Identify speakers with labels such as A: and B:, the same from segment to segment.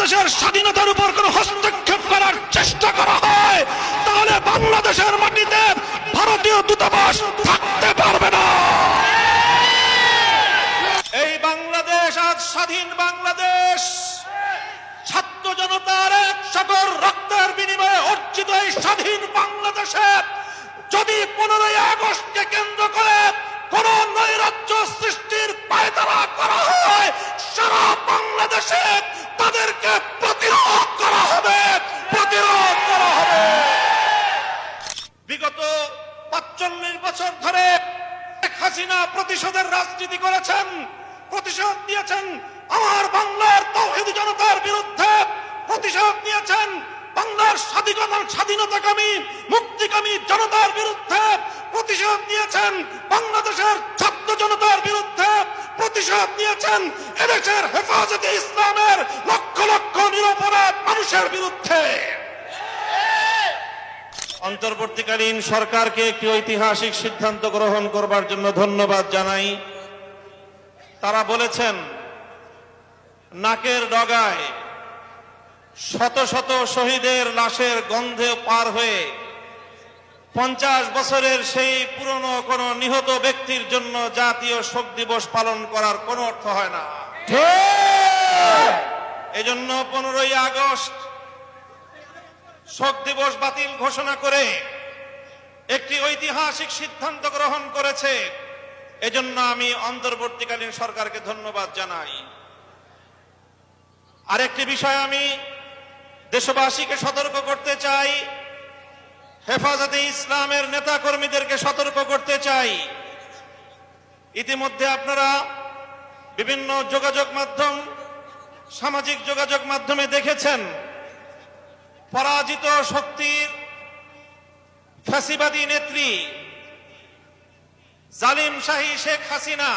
A: বাংলাদেশের স্বাধীনতার উপর কোনো হস্তক্ষেপ করার চেষ্টা করা হয়, তাহলে বাংলাদেশের মাটিতে ভারতীয় দূতাবাস থাকতে পারবে না। এই বাংলাদেশ আজ স্বাধীন বাংলাদেশ, ছাত্র জনতার এক সাগর রক্তের বিনিময়ে অর্জিত এই স্বাধীন বাংলাদেশে যদি 15ই আগস্টকে কেন্দ্র করে কোন নৈরাজ্য সৃষ্টির পায়তারা করা হয়, সারা বাংলাদেশে তাদেরকে প্রতিরোধ করা হবে। বিগত 45 বছর ধরে শেখ হাসিনা প্রতিশোধের রাজনীতি করেছেন, প্রতিশোধ নিয়েছেন আমার বাংলার তাওহীদি জনতার বিরুদ্ধে, প্রতিশোধ নিয়েছেন বাংলার স্বাধীনতাকামী মুক্তিকামী জনতার বিরুদ্ধে, প্রতিশোধ নিয়েছেন বাংলাদেশের ছাত্র জনতার বিরুদ্ধে, প্রতিশোধ নিয়েছেন এদেশের হেফাজতে ইসলামের লক্ষ লক্ষ নিরপরাধ মানুষের বিরুদ্ধে। অন্তর্বর্তীকালীন সরকারকে একটি ঐতিহাসিক সিদ্ধান্ত গ্রহণ করবার জন্য ধন্যবাদ জানাই। তারা বলেছেন নাকের ডগায় শত শত শহীদের লাশের গন্ধে পার হয়ে 50 বছরের সেই পুরনো কোন নিহত ব্যক্তির জন্য জাতীয় শোক দিবস পালন করার কোনো অর্থ হয় না। এজন্য 15ই আগস্ট শোক দিবস বাতিল ঘোষণা করে একটি ঐতিহাসিক সিদ্ধান্ত গ্রহণ করেছে। এজন্য আমি অন্তর্বর্তীকালীন সরকারকে ধন্যবাদ জানাই। আরেকটি বিষয় আমি দেশবাসীকে সতর্ক করতে চাই, হেফাজতে ইসলামের নেতা কর্মীদেরকে সতর্ক করতে চাই। ইতিমধ্যে আপনারা বিভিন্ন যোগাযোগ মাধ্যম, সামাজিক যোগাযোগ মাধ্যমে দেখেছেন পরাজিত শক্তির ফ্যাসিবাদী নেত্রী জালিম শাহী শেখ হাসিনা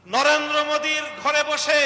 A: নরেন্দ্র মোদীর ঘরে বসে